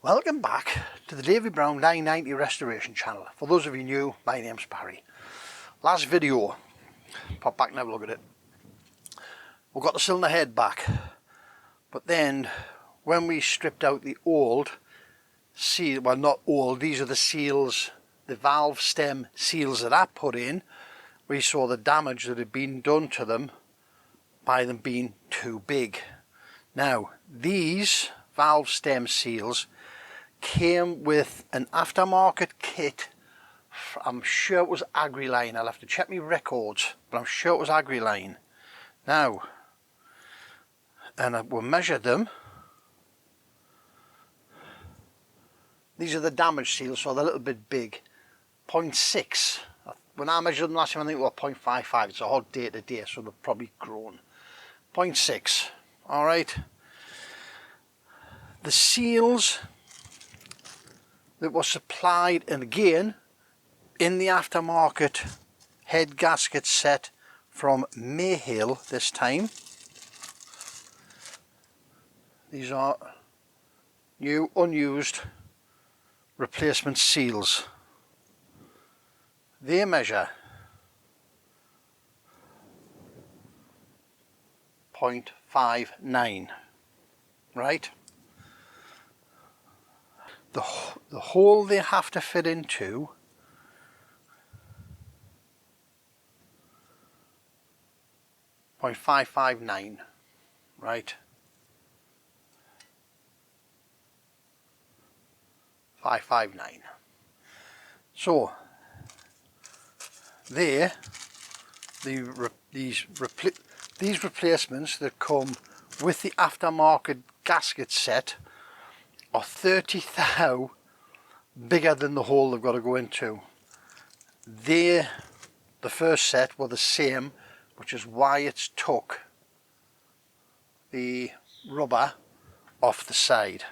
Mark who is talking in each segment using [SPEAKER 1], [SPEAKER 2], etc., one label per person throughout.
[SPEAKER 1] Welcome back to the Davy Brown 990 Restoration channel. For those of you new, my name's Barry. Last video, pop back and have a look at it. We've got the cylinder head back, but then when we stripped out the old seal, well not old, these are the seals, the valve stem seals that I put in, we saw the damage that had been done to them by them being too big. Now these valve stem seals came with an aftermarket kit. I'm sure it was Agriline. I'll have to check my records, but I'm sure it was Agriline. Now, and we measured them. These are the damage seals, so they're a little bit big. 0.6. When I measured them last time, I think they were 0.55. It's a hot day today, so they've probably grown. 0.6. All right. The seals that was supplied, and again in the aftermarket head gasket set from Mayhill this time. These are new unused replacement seals. They measure 0.59, right? The hole they have to fit into .559, right? 559. So there, these replacements that come with the aftermarket gasket set are 30 thou bigger than the hole they've got to go into. The first set were the same, which is why it's took the rubber off the side.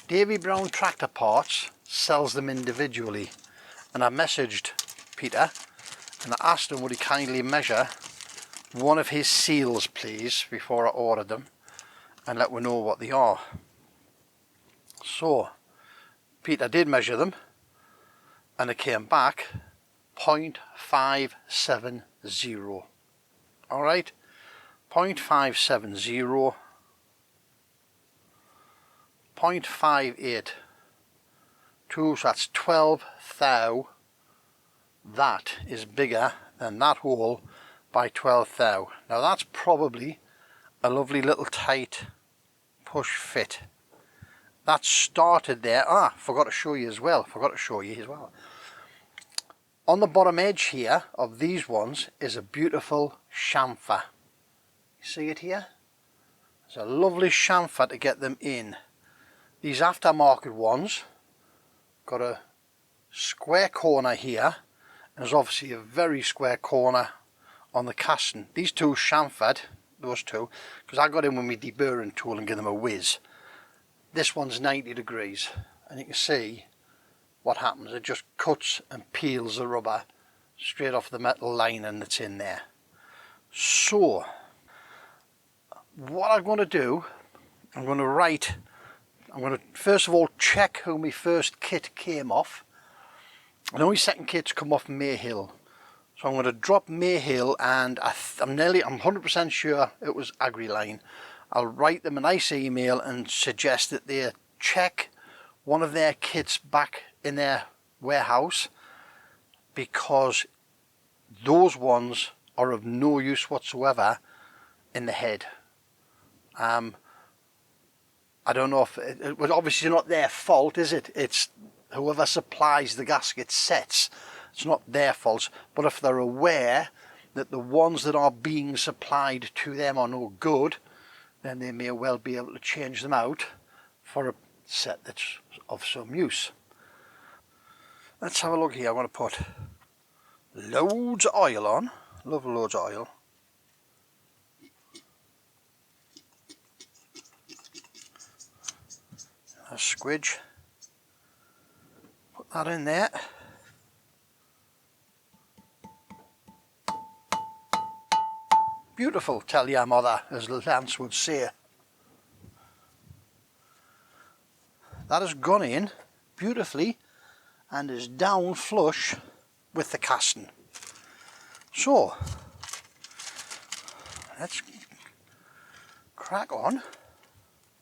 [SPEAKER 1] Davy Brown Tractor Parts sells them individually, and I messaged Peter and I asked him would he kindly measure one of his seals please before I ordered them and let me know what they are. So Peter did measure them and it came back 0.570. Alright, 0.570, 0.582, so that's 12 thou. That is bigger than that hole by 12 thou. Now that's probably a lovely little tight push fit. That started there. Forgot to show you as well. On the bottom edge here of these ones is a beautiful chamfer. You see it here? It's a lovely chamfer to get them in. These aftermarket ones got a square corner here, and there's obviously a very square corner on the casting. These two chamfered, those two, because I got in with my deburring tool and give them a whiz. This one's 90 degrees, and you can see what happens. It just cuts and peels the rubber straight off the metal lining that's in there. So what I'm going to do, I'm going to first of all check who my first kit came off. I know my second kit's come off Mayhill, so I'm going to drop Mayhill, and I'm 100% sure it was Agriline. I'll write them a nice email and suggest that they check one of their kits back in their warehouse, because those ones are of no use whatsoever in the head. I don't know if it was obviously not their fault, is it? It's whoever supplies the gasket sets. It's not their fault, but if they're aware that the ones that are being supplied to them are no good, then they may well be able to change them out for a set that's of some use. Let's have a look here. I'm going to put loads of oil on. Love loads of oil. A squidge. Put that in there. Beautiful, tell your mother, as Lance would say. that has gone in beautifully and is down flush with the casting. So let's crack on. I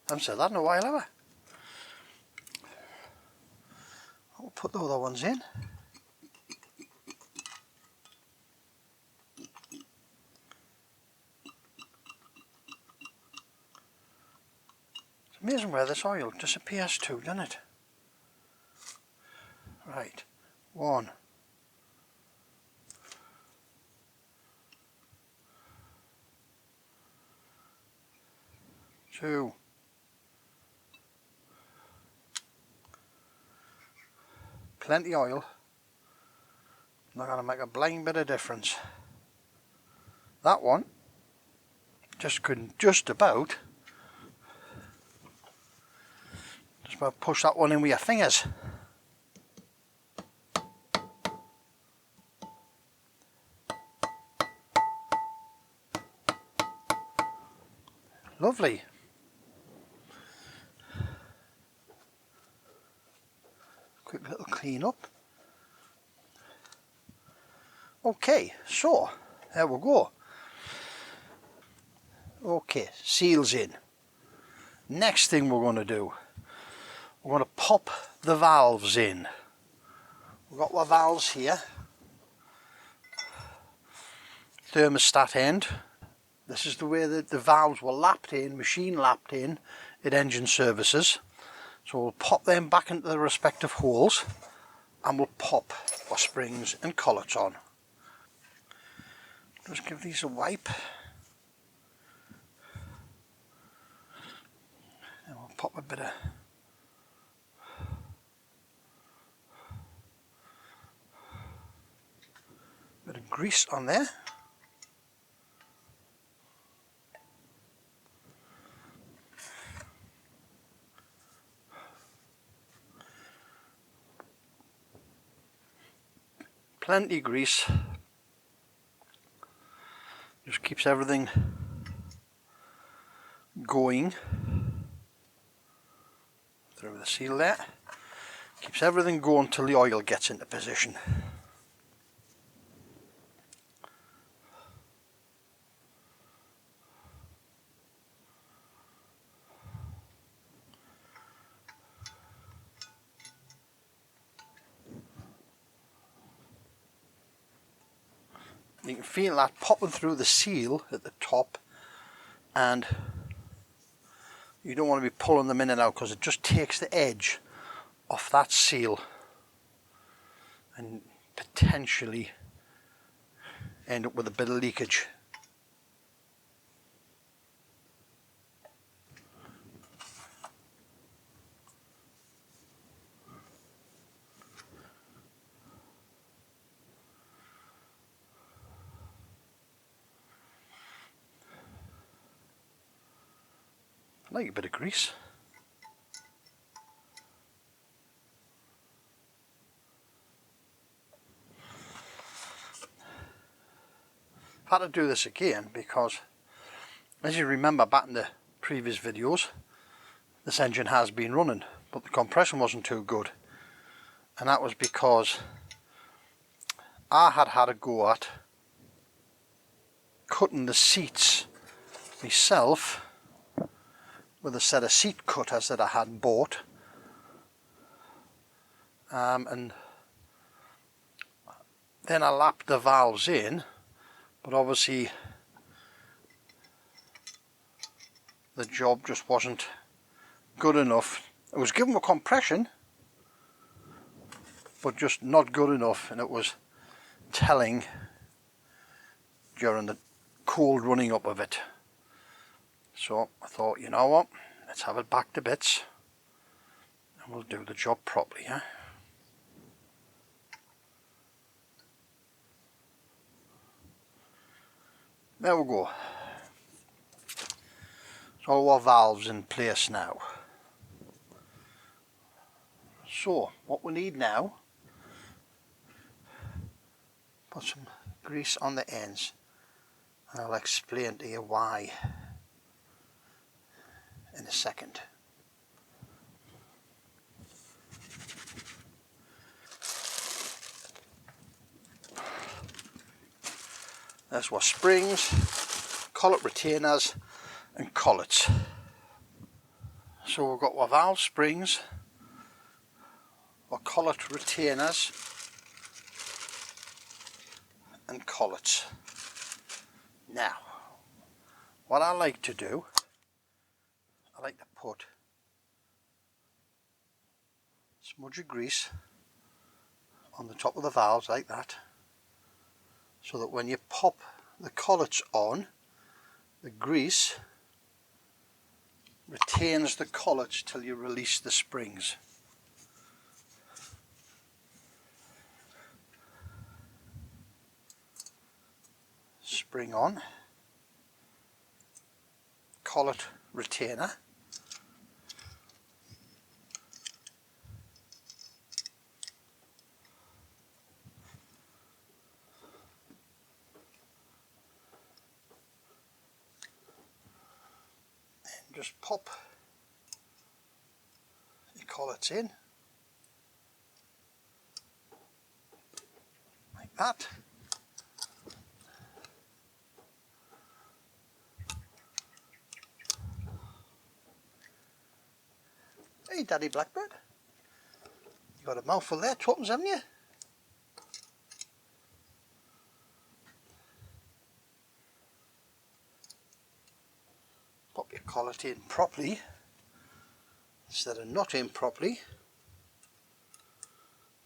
[SPEAKER 1] haven't said that in a while, have I? I'll put the other ones in. It's amazing where this oil disappears to, doesn't it? Right, 1, 2, plenty oil. Not going to make a blind bit of difference. That one just couldn't just about push that one in with your fingers. Lovely. Quick little clean up. Okay, so there we go. Okay, seals in. Next thing we're going to do, we're going to pop the valves in. We've got our valves here. Thermostat end. This is the way that the valves were lapped in, machine lapped in at engine services. So we'll pop them back into the respective holes and we'll pop our springs and collets on. Just give these a wipe. And we'll pop a bit of grease on there. Plenty of grease. Just keeps everything going through the seal there. Keeps everything going till the oil gets into position. You can feel that popping through the seal at the top, and you don't want to be pulling them in and out because it just takes the edge off that seal and potentially end up with a bit of leakage. I like a bit of grease. I've had to do this again because, as you remember back in the previous videos, this engine has been running, but the compression wasn't too good, and that was because I had a go at cutting the seats myself with a set of seat cutters that I had bought, and then I lapped the valves in, but obviously the job just wasn't good enough. It was given a compression, but just not good enough, and it was telling during the cold running up of it. So I thought, you know what, let's have it back to bits and we'll do the job properly, huh? There we go. So all our valves in place now. So what we need now, put some grease on the ends, and I'll explain to you why in a second. There's our springs, collet retainers and collets. So we've got our valve springs, our collet retainers and collets. Now, what I like to do, I like to put a smudge of grease on the top of the valves like that, so that when you pop the collets on, the grease retains the collets till you release the springs. Spring on, collet retainer, and just pop the collets in like that. Hey Daddy Blackbird, you got a mouthful there, twopence, haven't you? Pop your collet in properly instead of not in properly,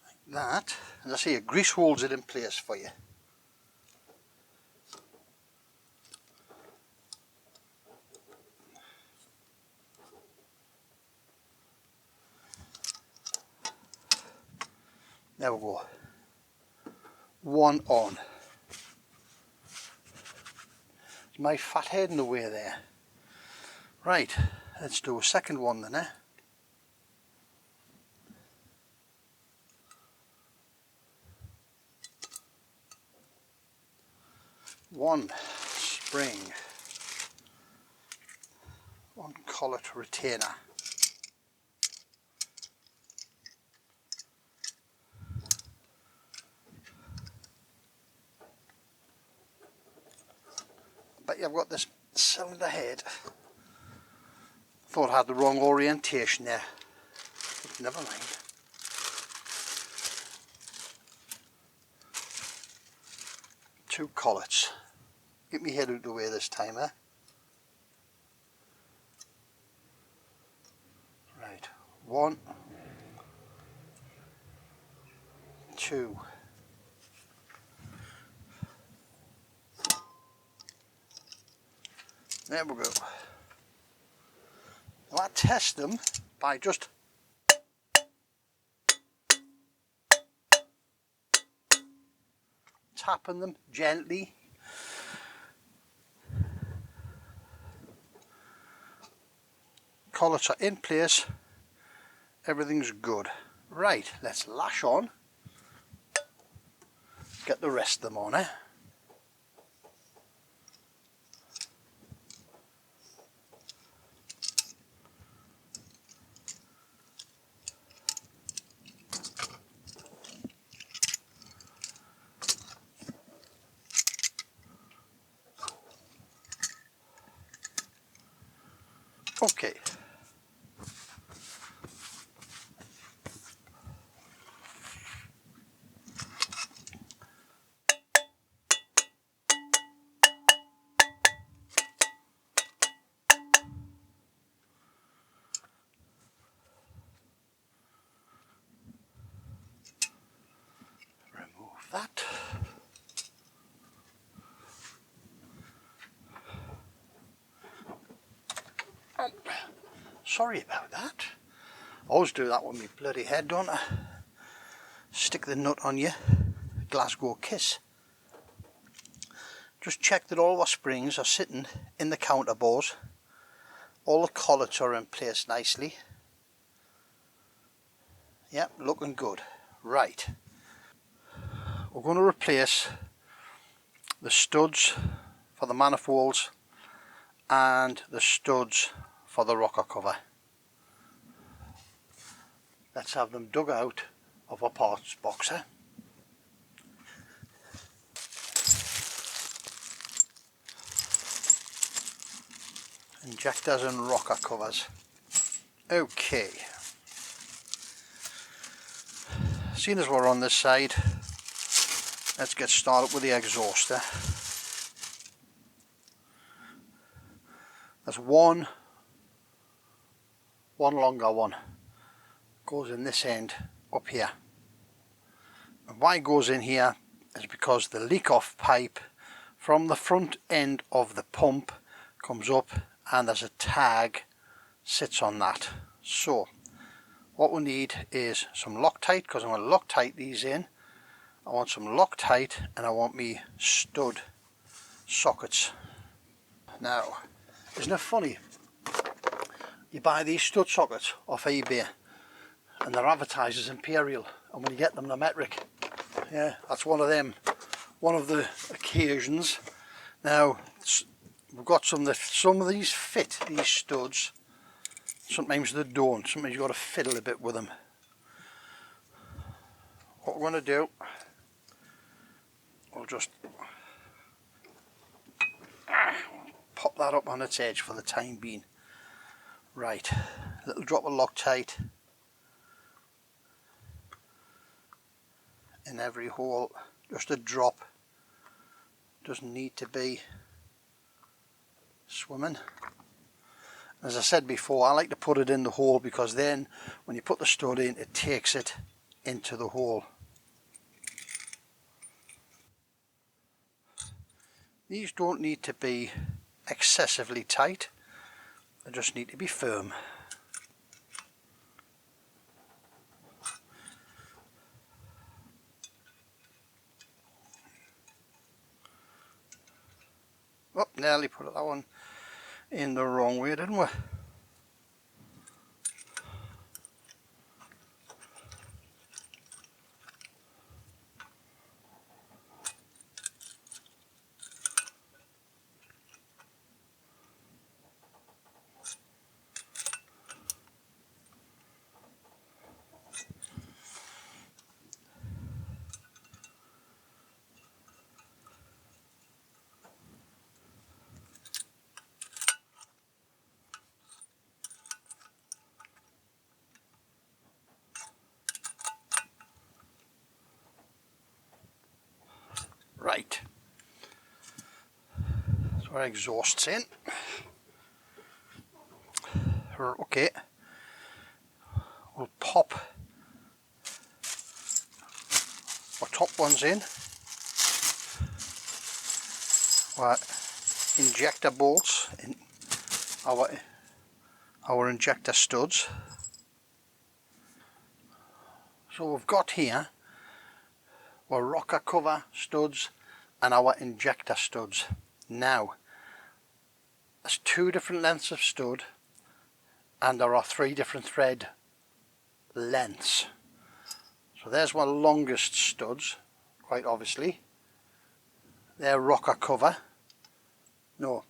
[SPEAKER 1] like that. As I say, grease holds it in place for you. There we go. One on. There's my fat head in the way there. Right, let's do a second one then, eh? One spring, one collet retainer. Bet you I've got this cylinder head. Thought I had the wrong orientation there, but never mind. Two collets. Get me head out of the way this time, eh? Right, one, two. There we go. Now I test them by just tapping them gently. Collets are in place, everything's good. Right, let's lash on, get the rest of them on, eh? Okay. Remove that. Oh, sorry about that. I always do that with my bloody head, don't I? Stick the nut on you. Glasgow kiss. Just check that all our springs are sitting in the counter bores. All the collets are in place nicely. Yep, looking good. Right. We're going to replace the studs for the manifolds and the studs for the rocker cover. Let's have them dug out of our parts boxer. injectors and rocker covers. Okay, seeing as we're on this side, let's get started with the exhauster. There's one longer one goes in this end up here, and why it goes in here is because the leak off pipe from the front end of the pump comes up and there's a tag sits on that. So what we need is some Loctite, because I'm going to Loctite these in. I want some Loctite and I want me stud sockets. Now, isn't it funny? You buy these stud sockets off eBay and they're advertised as Imperial, and when you get them they're metric. Yeah, that's one of them. One of the occasions. Now, we've got some of these fit, these studs. Sometimes they don't. Sometimes you've got to fiddle a bit with them. What we're going to do, we'll just pop that up on its edge for the time being. Right, little drop of Loctite in every hole, just a drop. Doesn't need to be swimming. As I said before, I like to put it in the hole because then when you put the stud in, it takes it into the hole. These don't need to be excessively tight, they just need to be firm. Oh, nearly put that one in the wrong way, didn't we? Right, so our exhaust's in. Okay, we'll pop our top ones in. Our injector bolts in our injector studs. So we've got here our rocker cover studs and our injector studs. Now, there's two different lengths of stud and there are three different thread lengths. So there's my longest studs, quite obviously. They're rocker cover. No,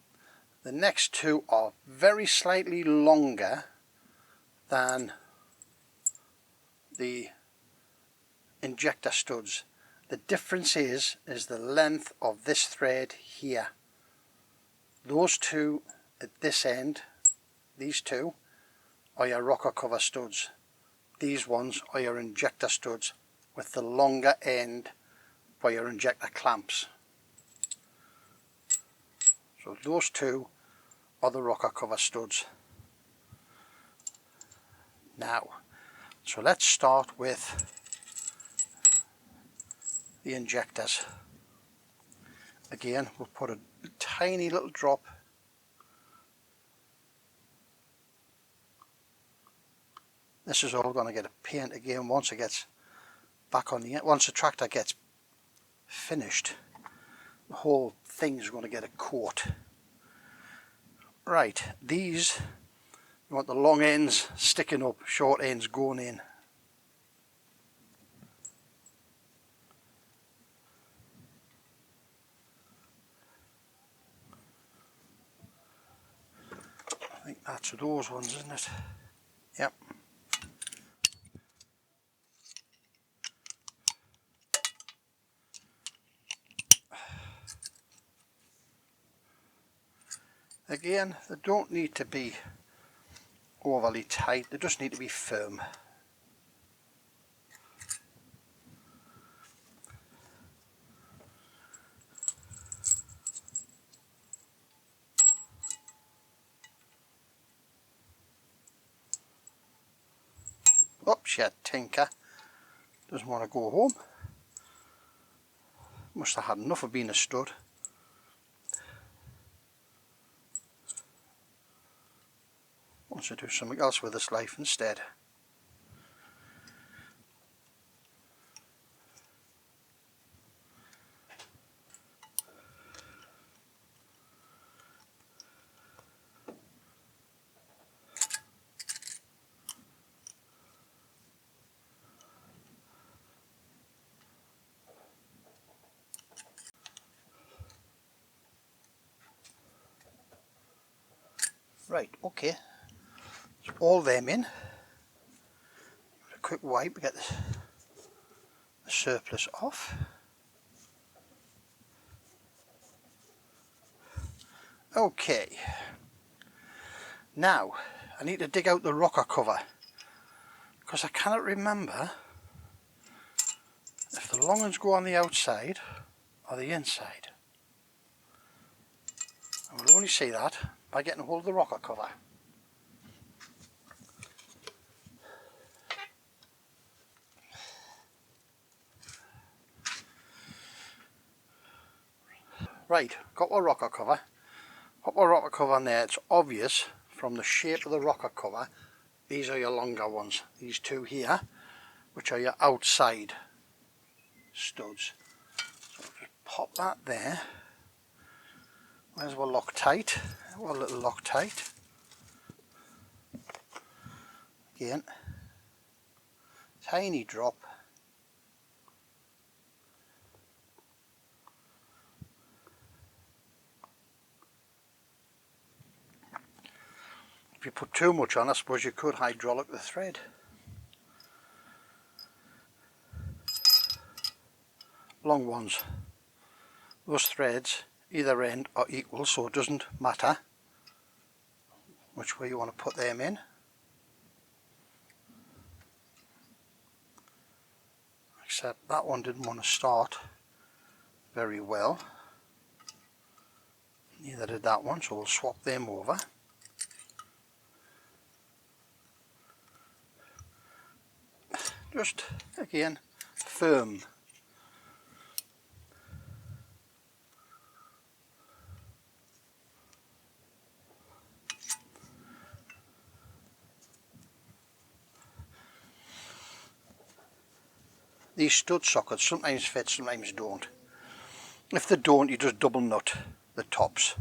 [SPEAKER 1] the next two are very slightly longer than the injector studs. The difference is the length of this thread here. Those two at this end, these two, are your rocker cover studs. These ones are your injector studs with the longer end for your injector clamps. So those two are the rocker cover studs. Now, so let's start with the injectors. Again, we'll put a tiny little drop This is all going to get a paint again once it gets back on the end. Once the tractor gets finished, the whole thing's going to get a coat. Right, these, you want the long ends sticking up, short ends going in. I think that's those ones, isn't it? Yep. Again, they don't need to be overly tight, they just need to be firm. Oops, yeah, tinker. Doesn't want to go home. Must have had enough of being a stud. Wants to do something else with his life instead. Right, okay. So all them in. A quick wipe to get the surplus off. Okay. Now, I need to dig out the rocker cover because I cannot remember if the long ones go on the outside or the inside. I will only see that by getting hold of the rocker cover. Right, got my rocker cover. Put my rocker cover on there. It's obvious from the shape of the rocker cover, these are your longer ones. These two here, which are your outside studs. So just pop that there. Where's our Loctite? Our little Loctite. Again, tiny drop. If you put too much on, I suppose you could hydraulic the thread. Long ones. Those threads, either end are equal, so it doesn't matter which way you want to put them in. Except that one didn't want to start very well. Neither did that one, so we'll swap them over. Just, again, firm. These stud sockets sometimes fit, sometimes don't. If they don't, you just double nut the tops.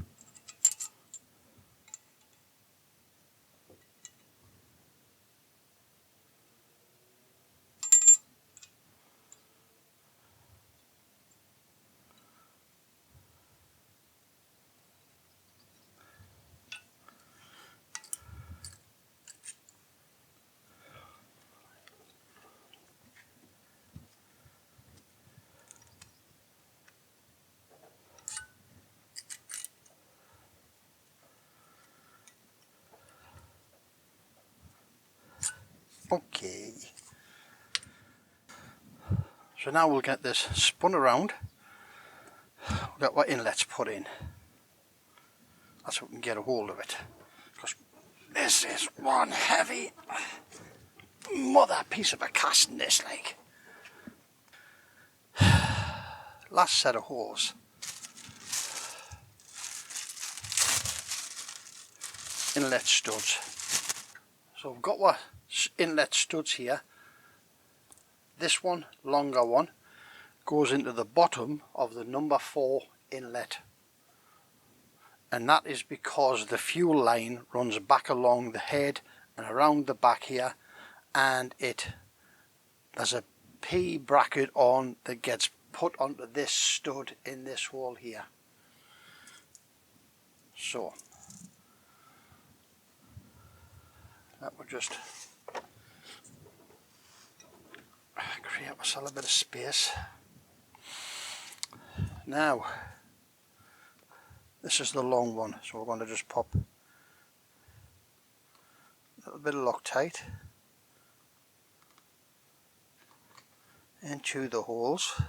[SPEAKER 1] Okay. So now we'll get this spun around. We'll get our inlets put in. That's so we can get a hold of it. Because this is one heavy mother piece of a casting, this like. Last set of holes. Inlet studs. So we've got our inlet studs here. This one, longer one, goes into the bottom of the number 4 inlet. And that is because the fuel line runs back along the head and around the back here, and there's a P bracket on that gets put onto this stud in this hole here. So that will just create myself a bit of space. Now This is the long one, so we're going to just pop a little bit of Loctite into the holes.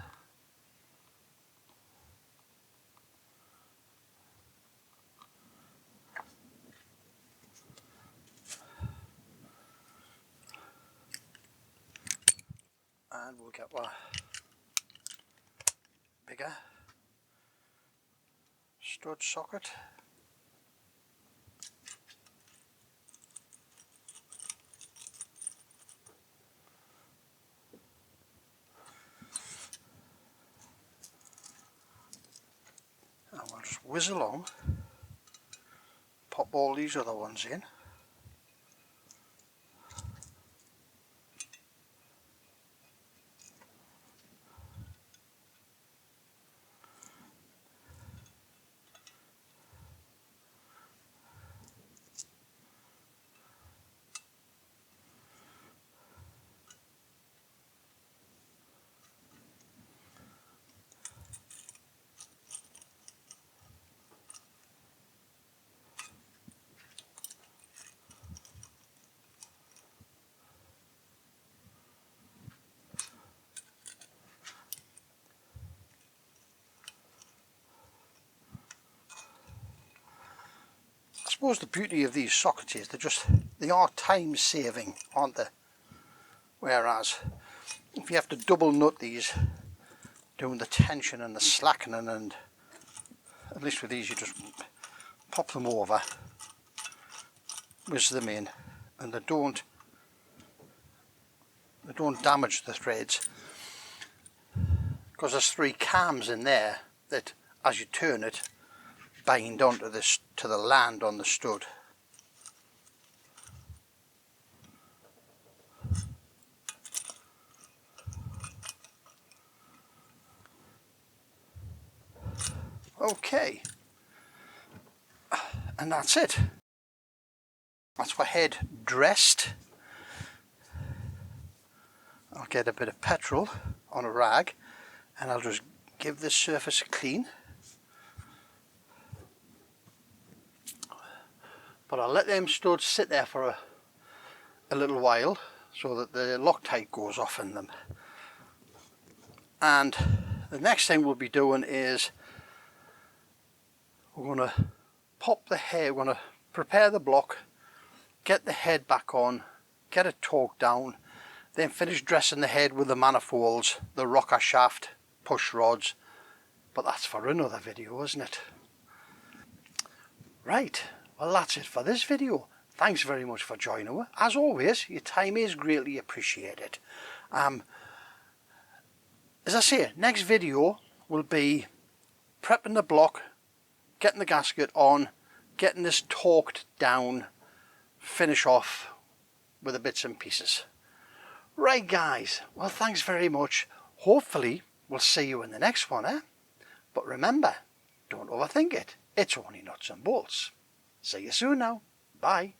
[SPEAKER 1] And we'll get one bigger stud socket. And we'll just whiz along, pop all these other ones in. I suppose the beauty of these sockets is they are time saving, aren't they? Whereas if you have to double nut these, doing the tension and the slackening, and at least with these you just pop them over, whiz them in, and they don't damage the threads, because there's 3 cams in there that as you turn it bind onto this to the land on the stud. Okay, and that's it. That's my head dressed. I'll get a bit of petrol on a rag and I'll just give this surface a clean. But I'll let them studs sit there for a little while so that the Loctite goes off in them. And the next thing we'll be doing is we're going to pop the head, we're going to prepare the block, get the head back on, get it torqued down, then finish dressing the head with the manifolds, the rocker shaft, push rods. But that's for another video, isn't it? Right, well that's it for this video. Thanks very much for joining me. As always, your time is greatly appreciated. As I say, next video will be prepping the block, getting the gasket on, getting this torqued down, finish off with the bits and pieces. Right guys, well thanks very much. Hopefully we'll see you in the next one, eh? But remember, don't overthink it. It's only nuts and bolts. See you soon now. Bye.